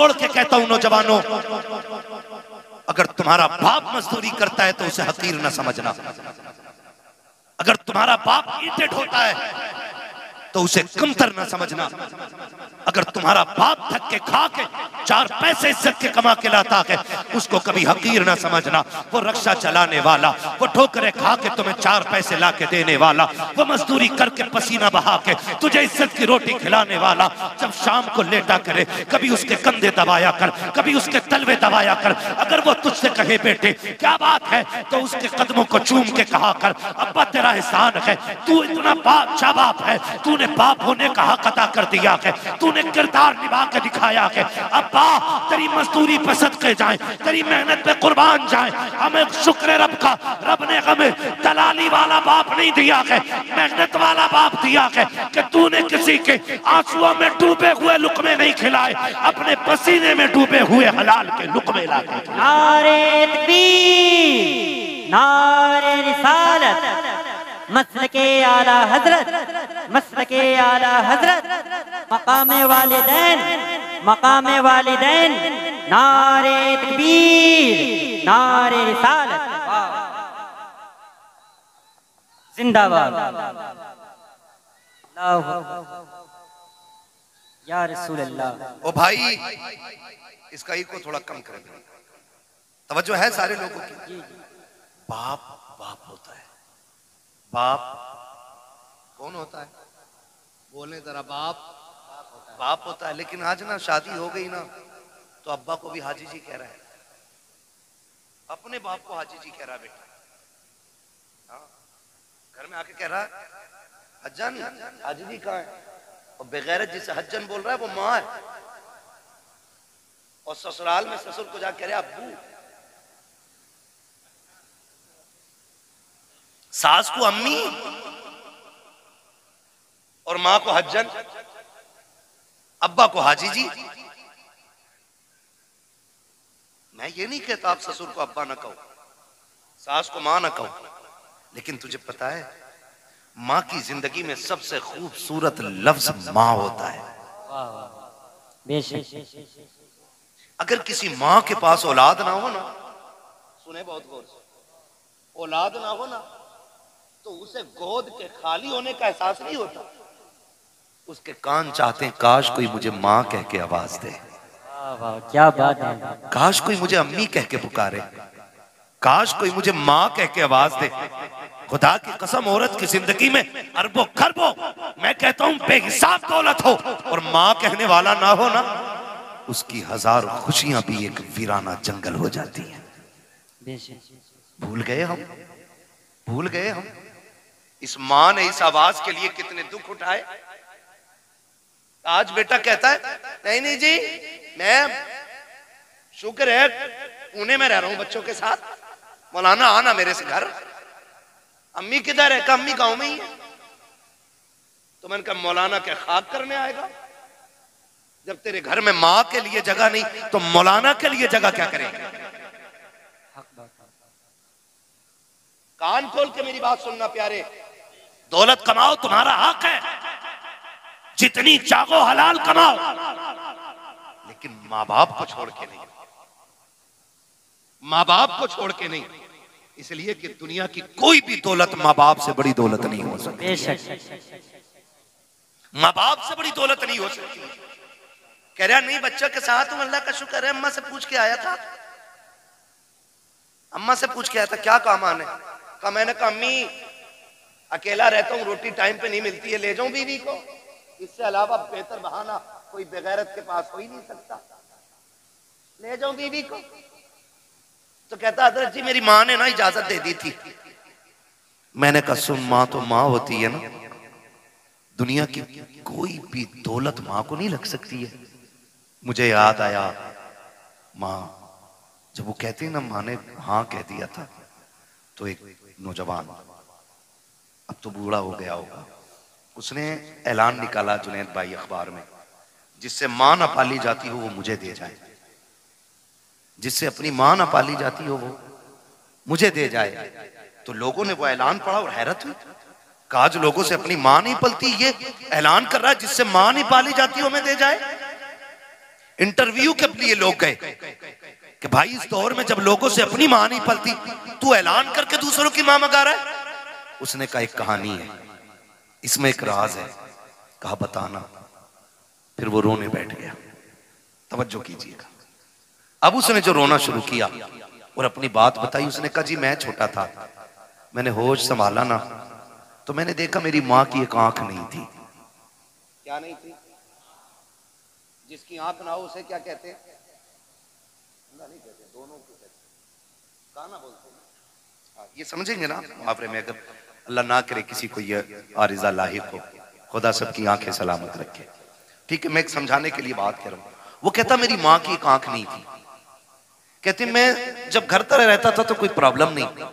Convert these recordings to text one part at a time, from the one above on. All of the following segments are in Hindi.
जोड़ के कहता हूं नौजवानों, अगर तुम्हारा बाप मजदूरी करता है तो उसे हकीर न समझना। अगर तुम्हारा बाप ईंटें ढोता है तो उसे कमतर न समझना। अगर तुम्हारा बाप थक के खा के 4 पैसे इज्जत के कमा के लाता है, उसको कभी हकीर न समझना। वो रक्षा चलाने वाला, वो ठोकरे खा के तुम्हें 4 पैसे ला के देने वाला, वो मजदूरी करके पसीना बहा के तुझे इज्जत की रोटी खिलाने वाला, जब शाम को लेटा करे कभी उसके कंधे दबाया कर, कभी उसके तलवे दबाया कर। अगर वो तुझसे कहे बेटे क्या बात है, तो उसके कदमों को चूम के कहा कर अब्बा तेरा एहसान है, तू इतना अच्छा बाप है, तूने बाप होने का हक अदा कर दिया है, तूने किरदार निभा के दिखाया है। अब्बा तेरी मजदूरी पे सदके जाए, तेरी मेहनत पे कुर्बान जाए। हमें शुक्र रब का, रब ने हमें दलाली वाला बाप नहीं दिया है, मेहनत वाला बाप दिया है कि तूने किसी के आंसुओं में डूबे हुए लुकमे नहीं खिलाए, अपने पसीने में डूबे हुए हलाल के लुकमे ला के। नारे तकबीर, नारे रिसालत, मसलके आला हजरत, मसलके आला हजरत, मकामे वालिदैन, मकामे वालिदैन, नारे तकबीर, नारे रिसालत, जिंदाबाद। या रसूल अल्लाह। ओ भाई इसका ई को थोड़ा कम करें, तवज्जो है सारे लोगों की। बाप बाप होता है, बाप कौन होता है? बोले जरा। बाप होता है। लेकिन आज ना शादी हो गई ना तो अब्बा को भी हाजी जी कह रहा है, अपने बाप को हाजी जी कह रहा है। बेटा हाँ, घर में आके कह रहा है हज्जन, हाजी जी कहाँ है? और बेगैरत जिसे हज्जन बोल रहा है वो माँ है, और ससुराल में ससुर को जाके कह रहा है अब्बू। सास को अम्मी और मां को हज्जन, अब्बा को हाजी जी। मैं ये नहीं कहता आप ससुर को अब्बा ना कहो, सास को मां ना कहो, लेकिन तुझे पता है मां की जिंदगी में सबसे खूबसूरत लफ्ज मां होता है। अगर किसी मां के पास औलाद ना हो ना, सुने बहुत गौर से, औलाद ना हो ना तो उसे गोद के खाली होने का एहसास नहीं होता। उसके कान चाहते हैं काश कोई मुझे माँ कह के आवाज दे, क्या बात है, काश कोई मुझे अम्मी कह के पुकारे, काश कोई मुझे माँ कह के आवाज दे। खुदा की कसम औरत की जिंदगी में अरबों खरबों, मैं कहता हूँ बेहिसाब दौलत हो और माँ कहने वाला ना हो ना, उसकी हजारों खुशियां भी एक वीराना जंगल हो जाती है। भूल गए हम, भूल गए हम इस माँ ने इस आवाज के लिए कितने दुख उठाए। आज बेटा कहता है नहीं नहीं जी, मैं शुक्र है पुणे में रह रहा हूं बच्चों के साथ, मौलाना आना मेरे से घर। अम्मी किधर है? अम्मी गांव में ही है। तो मैंने कहा मौलाना क्या खाक करने आएगा? जब तेरे घर में माँ के लिए जगह नहीं तो मौलाना के लिए जगह क्या करेगा? कान खोल के मेरी बात सुनना प्यारे, दौलत कमाओ तुम्हारा हक है, जितनी चाहो हलाल कमाओ, लेकिन माँ बाप को छोड़ के नहीं, माँ बाप को छोड़ के नहीं। इसलिए कि दुनिया की कोई भी दौलत माँ बाप से बड़ी दौलत नहीं हो सकती, माँ बाप से बड़ी दौलत नहीं हो सकती। कह रहा नहीं बच्चों के साथ हूं, अल्लाह का शुक्र है, अम्मा से पूछ के आया था, अम्मा से पूछ के आया था क्या काम आने का। मैंने कहा अम्मी अकेला रहता हूँ, रोटी टाइम पे नहीं मिलती है, ले जाऊं बीवी को, इससे अलावा बेहतर बहाना कोई बेगैरत के पास हो ही नहीं सकता, ले जाऊं बीवी को। तो कहता हजरत जी मेरी माँ ने ना इजाजत दे दी थी। मैंने कहा सुन, माँ तो माँ होती है ना, दुनिया की कोई भी दौलत माँ को नहीं लग सकती है। मुझे याद आया माँ जब वो कहती है ना माँ ने हाँ कह दिया था, तो एक नौजवान अब तो बूढ़ा हो गया होगा, उसने ऐलान निकाला जुनैद भाई अखबार में, जिससे माँ ना पाली जाती हो वो मुझे दे जाए, जिससे अपनी माँ ना पाली जाती हो वो मुझे दे जाए। तो लोगों ने वो ऐलान पढ़ा और हैरत हुई, कहा जो लोगों से अपनी माँ नहीं पलती ये ऐलान कर रहा है जिससे माँ नहीं पाली जाती हो हमें दे जाए। इंटरव्यू के लिए लोग गए कि भाई इस दौर में जब लोगों से अपनी मां नहीं पलती, तू ऐलान करके दूसरों की मां मगा रहा है। उसने कहा एक कहानी है, इसमें एक राज है। कहा बताना। फिर वो रोने बैठ गया। तवज्जो कीजिएगा। अब उसने जो रोना शुरू किया और अपनी बात बताई, उसने कहा जी मैं छोटा था, मैंने होश संभाला ना तो मैंने देखा मेरी मां की एक आंख नहीं थी। क्या नहीं थी? जिसकी आंख ना हो उसे क्या कहते हैं? नहीं कहते, दोनों को कहते हैं। काना बोलते हैं। ये समझेंगे ना मुहावरे में। अगर अल्लाह ना करे किसी को ये आरिज़ा लाहिक हो, खुदा सबकी आंखें सलामत रखे। ठीक है, मैं एक समझाने के लिए बात कर रहा हूँ। वो कहता मेरी माँ की एक आंख नहीं थी। कहते मैं जब घर पर रहता था तो कोई प्रॉब्लम नहीं,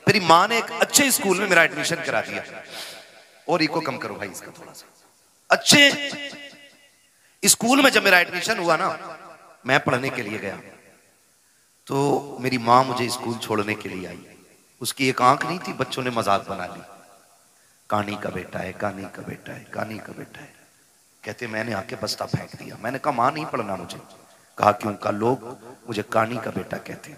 मेरी माँ ने एक अच्छे स्कूल में मेरा एडमिशन करा दिया। और इको कम करो भाई इसका थोड़ा सा। अच्छे स्कूल में जब मेरा एडमिशन हुआ ना, मैं पढ़ने के लिए गया तो मेरी माँ मुझे स्कूल छोड़ने के लिए आई। उसकी एक आंख नहीं थी, बच्चों ने मजाक बना ली, कानी का बेटा है, कानी का बेटा है, कानी का बेटा है। कहते मैंने आके बस्ता फेंक दिया। मैंने कहा माँ नहीं पढ़ना मुझे। कहा क्यों? का लोग मुझे कानी का बेटा कहते,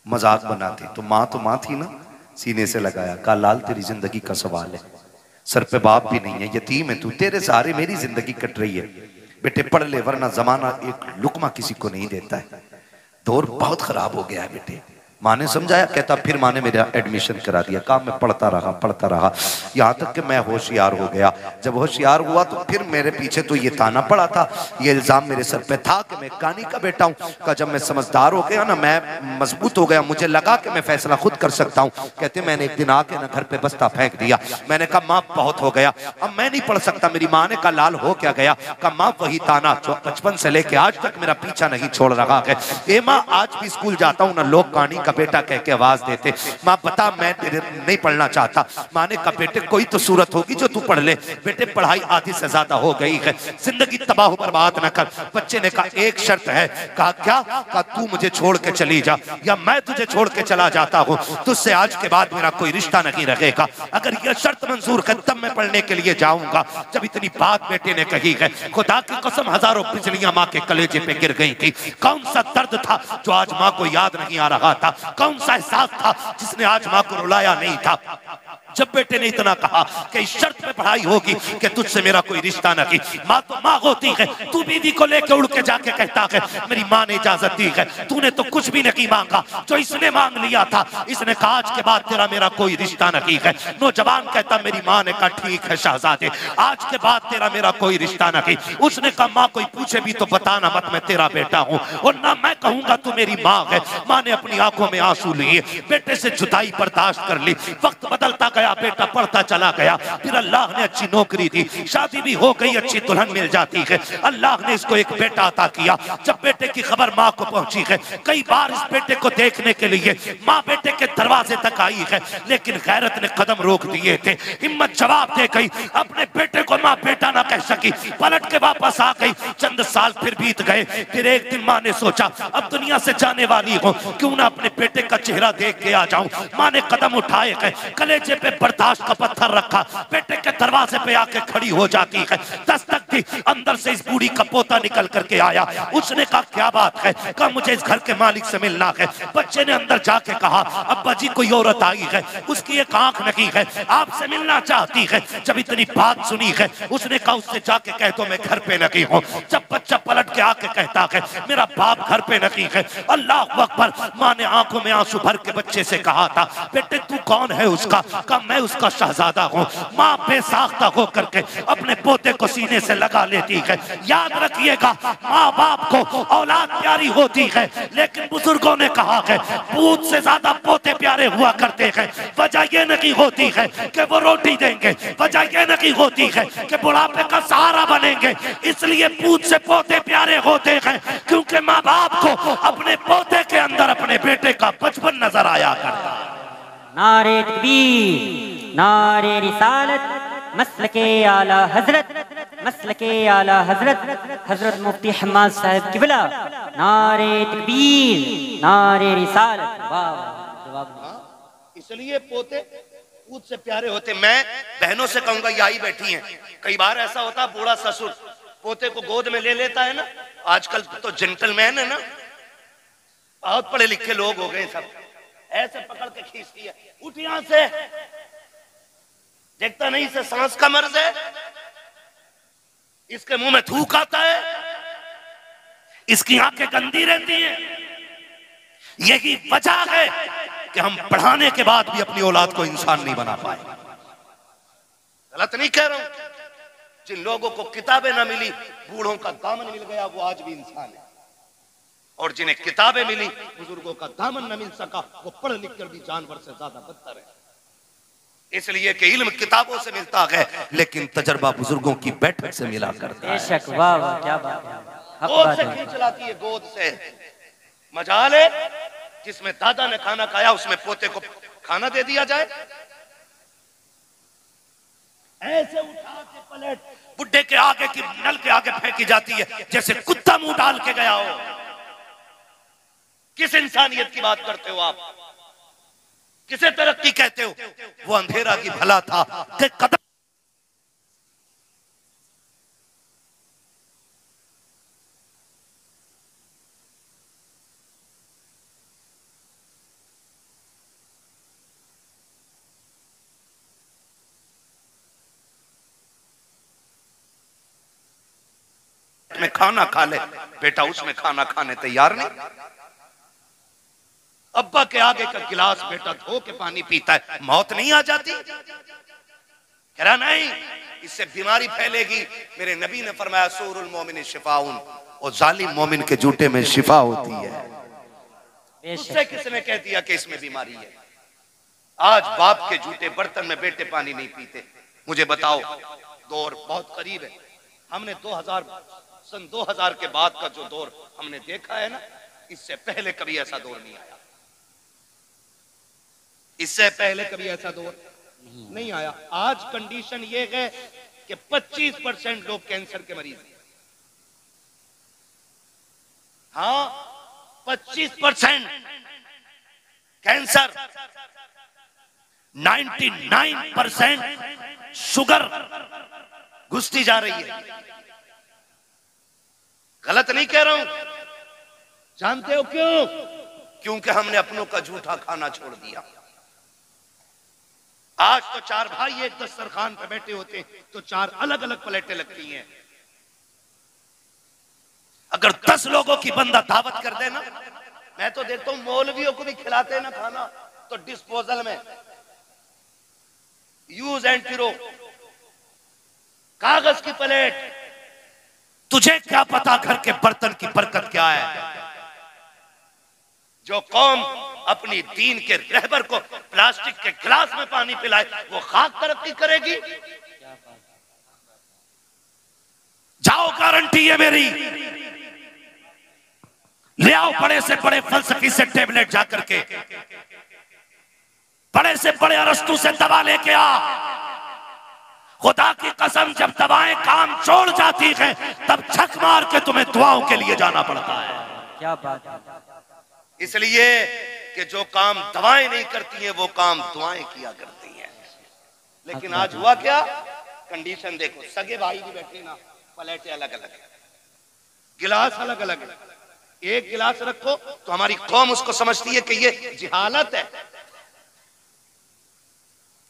मजाक बनाते। तो माँ थी ना, सीने से लगाया। कहा लाल तेरी जिंदगी का सवाल है, सर पे बाप भी नहीं है, यतीम है तू, तेरे सहारे मेरी जिंदगी कट रही है। बेटे पढ़ ले वरना जमाना एक लुकमा किसी को नहीं देता है। दौर बहुत खराब हो गया है बेटे। माँ ने समझाया। कहता फिर माँ ने मेरा एडमिशन करा दिया। कहा मैं पढ़ता रहा यहाँ तक कि मैं होशियार हो गया। जब होशियार हुआ तो फिर मेरे पीछे तो ये ताना पड़ा था, ये इल्जाम मेरे सर पे था कि मैं कानी का बेटा हूँ। का जब मैं समझदार हो गया ना, मैं मजबूत हो गया, मुझे लगा कि मैं फैसला खुद कर सकता हूँ। कहते मैंने एक दिन आके ना घर पे बस्ता फेंक दिया। मैंने कहा माँ बहुत हो गया, अब मैं नहीं पढ़ सकता। मेरी माँ ने कहा लाल हो क्या गया? कहा माँ वही ताना जो बचपन से लेके आज तक मेरा पीछा नहीं छोड़ रहा है। ए माँ आज भी स्कूल जाता हूँ ना, लोग कानी का बेटा कह के आवाज देते। माँ बता मैं तेरे नहीं पढ़ना चाहता। माँ ने कहा बेटे कोई तो सूरत होगी जो तू पढ़ ले। बेटे पढ़ाई आधी से ज्यादा हो गई है, जिंदगी तबाह बर्बाद न कर। बच्चे ने कहा एक शर्त है। कहा क्या? कहा तू मुझे छोड़ के चली जा या मैं तुझे छोड़ के चला जाता हूँ, तुझसे आज के बाद मेरा कोई रिश्ता नहीं रहेगा। अगर यह शर्त मंजूर है तब मैं पढ़ने के लिए जाऊंगा। जब इतनी बात बेटे ने कही है, खुदा की कसम हजारों बिजलियां माँ के कलेजे पे गिर गई थी। कौन सा दर्द था जो आज माँ को याद नहीं आ रहा था? कौन सा एहसास था जिसने आज मां को रुलाया नहीं था? जब बेटे ने इतना कहा कि इस शर्त पे पढ़ाई होगी कि तुझसे मेरा कोई रिश्ता नहीं। माँ तो माँ होती है, तू बीवी को लेके उड़ के जाके कहता है मेरी माँ ने इजाजत दी है, तूने तो कुछ भी नहीं मांगा, जो इसने मांग लिया था। इसने कहा आज के बाद तेरा मेरा कोई रिश्ता नहीं है। नौजवान कहता मेरी माँ ने कहा ठीक है शहजादे, आज के बाद तेरा मेरा कोई रिश्ता नहीं। उसने कहा माँ कोई पूछे भी तो बताना मत मैं तेरा बेटा हूँ, और ना मैं कहूंगा तू मेरी माँ है। माँ ने अपनी आंखों में आंसू लिए, बेटे से जुदाई बर्दाश्त कर ली। वक्त बदलता गया, बेटा पढ़ता चला गया। फिर अल्लाह ने अच्छी नौकरी दी, शादी भी हो गई, अच्छी दुल्हन मिल जाती है। अल्लाह ने इसको एक बेटा अता किया। जब बेटे की खबर माँ को पहुंची है, कई बार इस बेटे को देखने के लिए माँ बेटे के दरवाजे तक आई है, लेकिन गैरत ने कदम रोक दिए थे। हिम्मत जवाब दे गई, अपने बेटे को माँ बेटा ना कह सकी, पलट के वापस आ गई। चंद साल फिर बीत गए। फिर एक दिन माँ ने सोचा अब दुनिया से जाने वाली हूँ, क्यों ना अपने बेटे का चेहरा देख के आ जाऊं। माँ ने कदम उठाए गए, कलेजे पे बर्दाश्त का पत्थर रखा, बेटे के दरवाजे पे आके खड़ी हो जाती है। दस्तक दी, अंदर से इस बूढ़ी का पोता निकल करके आया। उसने कहा क्या बात है? कहा मुझे इस घर के मालिक से मिलना है। बच्चे ने अंदर जाके कहा अब्बा जी कोई औरत आई है, उसकी एक आंख नहीं है, आपसे मिलना चाहती है। जब इतनी बात सुनी है, उसने कहा उससे जाके कह दो मैं घर पे नहीं हूँ। जब बच्चा पलट के आके कहता है मेरा बाप घर पे नहीं है, अल्लाह अकबर। माँ ने आंखों में आंसू भर के बच्चे से कहा था बेटे तू कौन है उसका? कहा मैं उसका शहजादा हूँ। माँ बेसाख्ता होकर के अपने पोते को सीने से लगा लेती है। याद रखिएगा माँ बाप को औलाद प्यारी होती है, लेकिन बुजुर्गों ने कहा है पूत से ज्यादा पोते प्यारे हुआ करते हैं। वजह यह नहीं होती है कि वो रोटी देंगे, वजह यह नहीं होती है कि बुढ़ापे का सहारा बनेंगे। इसलिए पूत से पोते प्यारे होते हैं क्योंकि माँ बाप को अपने पोते के अंदर अपने बेटे का बचपन नजर आया करता। नारे तकबीर, नारे रिसालत, मसलके आला हजरत, मसलके आला हजरत, हजरत मुफ्ती हम्माद साहब किबला। नारे तकबीर, नारे रिसालत। इसलिए पोते पूत से प्यारे होते। मैं बहनों से कहूंगा ये आई बैठी हैं, कई बार ऐसा होता बूढ़ा ससुर पोते को गोद में ले लेता है ना, आजकल तो जेंटलमैन है ना, बहुत पढ़े लिखे लोग हो गए सब, ऐसे पकड़ के खींचती है, उठ यहां से, देखता नहीं से सांस का मर्ज है, इसके मुंह में थूक आता है, इसकी आंखें गंदी रहती हैं। यही वजह है कि हम पढ़ाने के बाद भी अपनी औलाद को इंसान नहीं बना पाए। गलत नहीं कह रहा हूं। जिन लोगों को किताबें ना मिली, बूढ़ों का दामन मिल गया, वो आज भी इंसान है। और जिन्हें किताबें मिली, बुजुर्गों का दामन न मिल सका, वो पढ़ लिख कर भी जानवर से ज्यादा बदतर है। इसलिए कि इल्म किताबों से मिलता है, लेकिन तजर्बा बुजुर्गों की बैठक से मिला करता है। बेशक, वाह वाह, क्या बात है। गोद से खींच लाती है, गोद से। मजाल है जिसमें दादा ने खाना खाया, उसमें पोते को खाना दे दिया जाए। ऐसे उठा के पलट बुड्ढे के आगे की नल के आगे फेंकी जाती है, जैसे कुत्ता मुंह डाल के गया हो। किस इंसानियत की बात करते हो आप? किसे तरक्की कहते हो? वो अंधेरा की भला था कि कदम में खाना खा ले, बेटा उसमें खाना खाने तैयार नहीं। अब्बा के आगे का गिलास बेटा धो के पानी पीता है, मौत नहीं आ जाती? कह रहा नहीं, इससे बीमारी फैलेगी। मेरे नबी ने फरमाया सूरुल मोमिन शिफाउन, और जालिम मोमिन के जूते में शिफा होती है। उससे किसने कह दिया कि इसमें बीमारी है? आज बाप के जूते बर्तन में बेटे पानी नहीं पीते। मुझे बताओ, दौर बहुत करीब है। हमने सन 2000 के बाद का जो दौर हमने देखा है ना, इससे पहले कभी ऐसा दौर नहीं आया। इससे पहले कभी ऐसा दौर नहीं आया। आज कंडीशन ये है कि 25% लोग कैंसर के मरीज हैं। हाँ, 25% कैंसर, 99% शुगर घुसती जा रही है। गलत नहीं कह रहा हूं। जानते हो क्यों? क्योंकि हमने अपनों का झूठा खाना छोड़ दिया। आज तो 4 भाई एक दस्तरखान पे बैठे होते तो 4 अलग अलग प्लेटें लगती हैं। अगर 10 लोगों की बंदा दावत कर देना, मैं तो देखता हूं मौलवियों को भी खिलाते हैं ना खाना, तो डिस्पोजल में यूज एंड थ्रो, कागज की प्लेट। तुझे क्या पता घर के बर्तन की बरकत क्या है? जो कौम अपनी दीन के रहबर को प्लास्टिक के गिलास में पानी पिलाए, वो खाक तरक्की करेगी? जाओ, गारंटी है मेरी। ले आओ बड़े से बड़े फलसफी से टेबलेट जाकर के, बड़े से बड़े अरस्तु से दवा लेके आ। खुदा की कसम, जब दवाएं काम छोड़ जाती हैं, तब छक मार के तुम्हें दुआओं के लिए जाना पड़ता है। क्या बात है। इसलिए कि जो काम दवाएं नहीं करती हैं, वो काम दुआएं किया करती हैं। लेकिन आज हुआ क्या? कंडीशन देखो, सगे भाई भी बैठे ना, प्लेटें अलग अलग है, गिलास अलग अलग है। एक गिलास रखो तो हमारी कौम उसको समझती है कि ये जिहालत है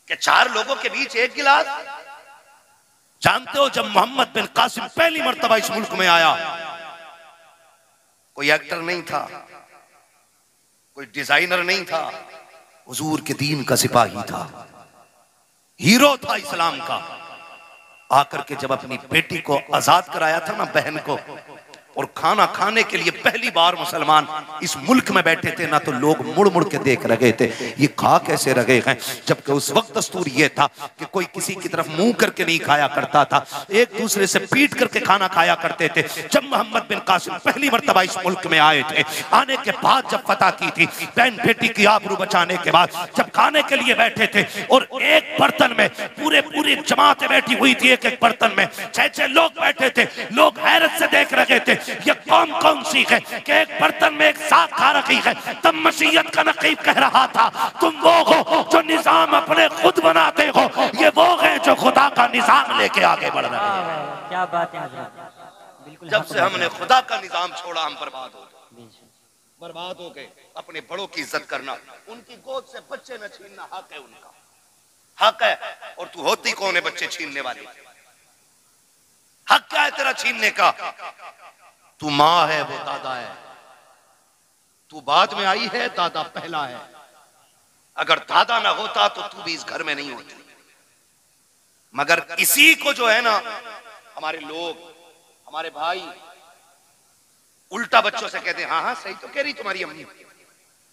कि 4 लोगों के बीच एक गिलास। जानते हो, जब मोहम्मद बिन कासिम पहली मर्तबा इस मुल्क में आया, कोई एक्टर नहीं था, कोई डिजाइनर नहीं था, हुजूर के दीन का सिपाही था, हीरो था इस्लाम का। आकर के जब अपनी बेटी को आजाद कराया था ना, बहन को, और खाना खाने के लिए पहली बार मुसलमान इस मुल्क में बैठे थे ना, तो लोग मुड़ मुड़ के देख रहे थे, ये खा कैसे रहे हैं। जबकि उस वक्त दस्तूर ये था कि कोई किसी की तरफ मुंह करके नहीं खाया करता था, एक दूसरे से पीट करके खाना खाया करते थे। जब मोहम्मद बिन कासिम पहली मर्तबा इस मुल्क में आए थे, आने के बाद जब फतह की थी, बहन बेटी की आबरू बचाने के बाद जब खाने के लिए बैठे थे, और एक बर्तन में पूरी जमातें बैठी हुई थी, एक एक बर्तन में 6-6 लोग बैठे थे। लोग हैरत से देख रहे थे, ये कौन सी है कि एक बर्तन में एक साथ खा रखी है। तब मसीहत का नकीब कह रहा था, तुम वो हो जो निजाम अपने खुद बनाते हो, ये वो है जो खुदा का निजाम लेके आगे बढ़ रहे हैं। क्या बात है हज़रत, बिल्कुल। जब से हमने खुदा का निजाम छोड़ा हम बर्बाद हो गए, बर्बाद हो गए। अपने बड़ों की इज्जत करना, उनकी गोद से बच्चे न छीनना हक है, उनका हक है। और तू होती कौन है बच्चे छीनने वाली? हक क्या है तेरा छीनने का? तू माँ है, वो दादा है। तू बाद में आई है, दादा पहला है। अगर दादा ना होता तो तू भी इस घर में नहीं होती। मगर इसी को जो है ना, हमारे लोग, हमारे भाई उल्टा बच्चों से कहते हैं, हाँ हाँ सही तो कह रही तुम्हारी अम्मी,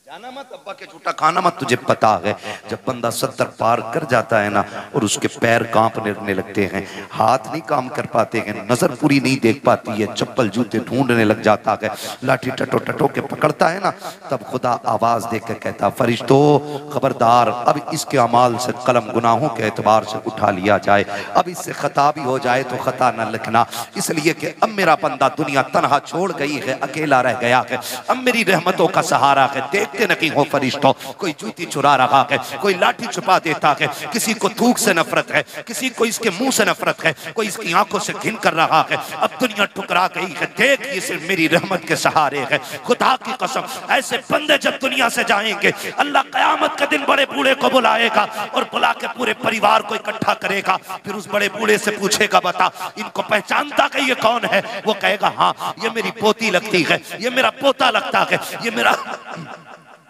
जाना मत, अब्बा के झूठा खाना मत। तुझे पता है जब बंदा 70 पार कर जाता है ना, और उसके पैर कांपने लगते हैं, हाथ नहीं काम कर पाते हैं, नजर पूरी नहीं देख पाती है, चप्पल जूते ढूंढने लग जाता है, लाठी टटो टटो के पकड़ता है ना, तब खुदा आवाज दे के कहता, फरिश्तों खबरदार, अब इसके अमाल से कलम गुनाहों के एतबार से उठा लिया जाए, अब इससे खता भी हो जाए तो खता न लिखना, इसलिए कि अब मेरा बंदा दुनिया तनहा छोड़ गई है, अकेला रह गया है, अब मेरी रहमतों का सहारा है। देखते नहीं हो फरिश्तों, कोई जूती चुरा रहा है, कोई लाठी छुपा देता है, किसी को थूक से नफरत है, किसी को इसके मुंह से नफरत है, कोई इसकी आंखों से घिन कर रहा है। अब दुनिया ठुकरा गई है, देख ये सिर्फ मेरी रहमत के सहारे है। खुदा की कसम, ऐसे बंदे जब दुनिया से जाएंगे, अल्लाह कयामत के दिन बड़े बूढ़े को बुलाएगा और बुला के पूरे परिवार को इकट्ठा करेगा, फिर उस बड़े बूढ़े से पूछेगा, बता इनको पहचानता कि ये कौन है? वो कहेगा, हाँ ये मेरी पोती लगती है, ये मेरा पोता लगता है, ये मेरा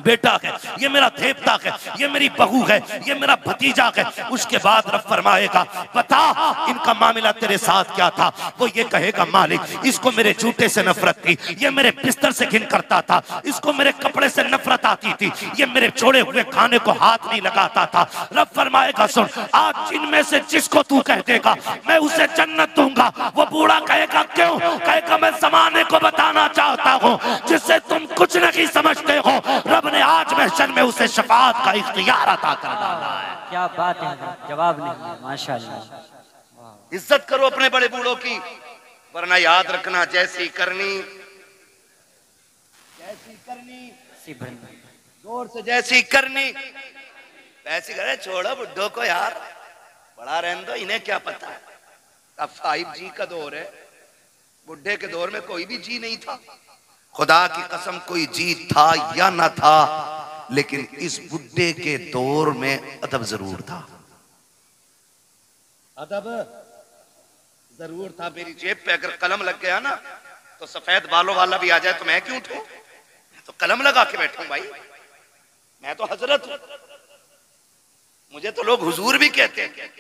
बेटा है, ये मेरा देवता है, ये मेरी बहू है, ये मेरा भतीजा है। उसके बाद रब फरमाएगा, बता इनका मामला तेरे साथ क्या था? वो ये कहेगा, मालिक इसको मेरे जूते से नफरत थी, ये मेरे बिस्तर से घिन करता था, इसको मेरे कपड़े से नफरत आती थी, ये मेरे छोड़े हुए खाने को हाथ नहीं लगाता था। रब फरमाएगा, सुन, आज जिनमें से जिसको तू कह देगा मैं उसे जन्नत दूंगा। वो बूढ़ा कहेगा, क्यों? कहेगा, मैं जमाने को बताना चाहता हूँ जिससे तुम कुछ नहीं समझते हो, रब ने आज महशर में उसे शफाअत का इख्तियार अता कर डाला है। क्या बात है, जवाब नहीं है, माशाअल्लाह। इज्जत करो अपने बड़े बूढ़ों की, वरना याद रखना, जैसी करनी जोर से, जैसी करनी वैसी करे। छोड़ो बुड्ढों को यार, बड़ा रहने दो, इन्हें क्या पता। अब 5G का दौर है, बुढ़े के दौर में कोई भी जी नहीं था। खुदा की कसम, कोई जी था या ना था, लेकिन इस बुड्ढे के दौर में अदब जरूर था, अदब जरूर था। मेरी जेब पे अगर कलम लग गया ना, तो सफेद बालों वाला भी आ जाए तो मैं क्यों उठूं? मैं तो कलम लगा के बैठूं भाई, मैं तो हजरत हूं, मुझे तो लोग हुजूर भी कहते हैं,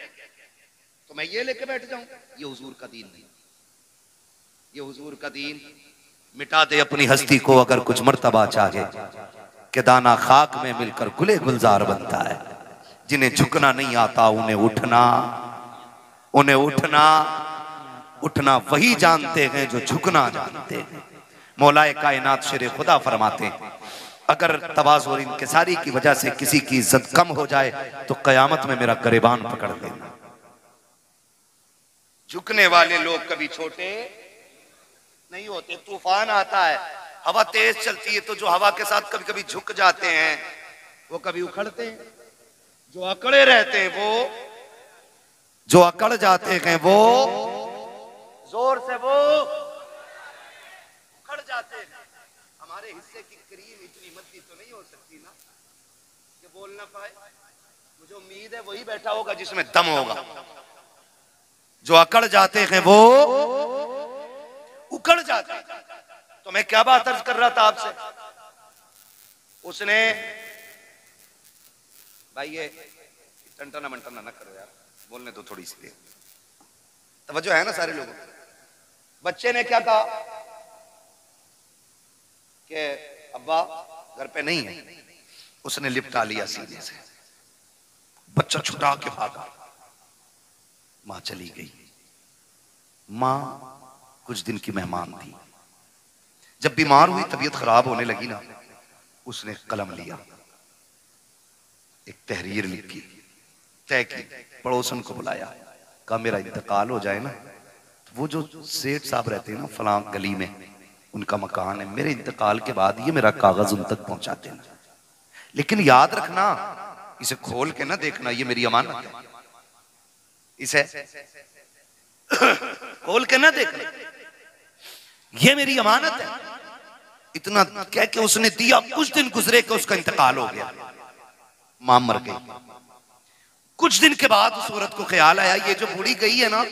तो मैं ये लेके बैठ जाऊं? ये हुजूर का दीन नहीं, ये हुजूर का दीन। मिटा दे अपनी हस्ती को अगर कुछ मर्तबा चाहे, कि दाना खाक में मिलकर गुले गुलजार बनता है। जिन्हें झुकना नहीं आता उन्हें उठना, उन्हें उठना उठना वही जानते हैं जो झुकना जानते हैं। मौलाए कायनात शेर खुदा फरमाते हैं, अगर तवाज़ु और इंकिसारी की वजह से किसी की इज्जत कम हो जाए तो कयामत में मेरा गिरबान पकड़ लेना। झुकने वाले लोग कभी छोटे नहीं होते। तूफान आता है, हवा तेज चलती है, तो जो हवा के साथ कभी कभी झुक जाते हैं वो कभी उखड़ते हैं। जो अकड़े रहते हैं वो, जो अकड़ जाते हैं वो जोर से वो उखड़ जाते हैं। हमारे हिस्से की क्रीम इतनी मद्दी तो नहीं हो सकती ना कि बोल ना पाए। मुझे उम्मीद है वही बैठा होगा जिसमें दम होगा। जो अकड़ जाते हैं वो उकड़ जाते हैं। तो मैं क्या बात अर्ज कर रहा था आपसे, उसने भाई ये टंटना मंटना ना करो यार, बोलने दो थोड़ी सी तवज्जो है ना सारे लोगों। बच्चे ने क्या कहा कि अब्बा घर पे नहीं है, उसने लिपटा लिया सीने से, बच्चा छुटा के भागा, मां चली गई। मां कुछ दिन की मेहमान थी, जब बीमार हुई, तबीयत खराब होने लगी ना, उसने कलम लिया, एक तहरीर लिखी, तय की, पड़ोसन को बुलाया, कहा मेरा इंतकाल हो जाए ना, तो वो जो सेठ साहब रहते हैं ना फलां गली में, उनका मकान है, मेरे इंतकाल के बाद ये मेरा कागज उन तक पहुंचा देना, लेकिन याद रखना इसे खोल के ना देखना, ये मेरी अमानत है, इसे खोल के ना देखना। ये मेरी अमानत है। इतना कह के उसने दिया, कुछ दिन गुजरे कि उसका इंतकाल हो गया, मां मर गई। कुछ दिन के बाद उस औरत को ख्याल आया ये जो बूढ़ी गई है ना,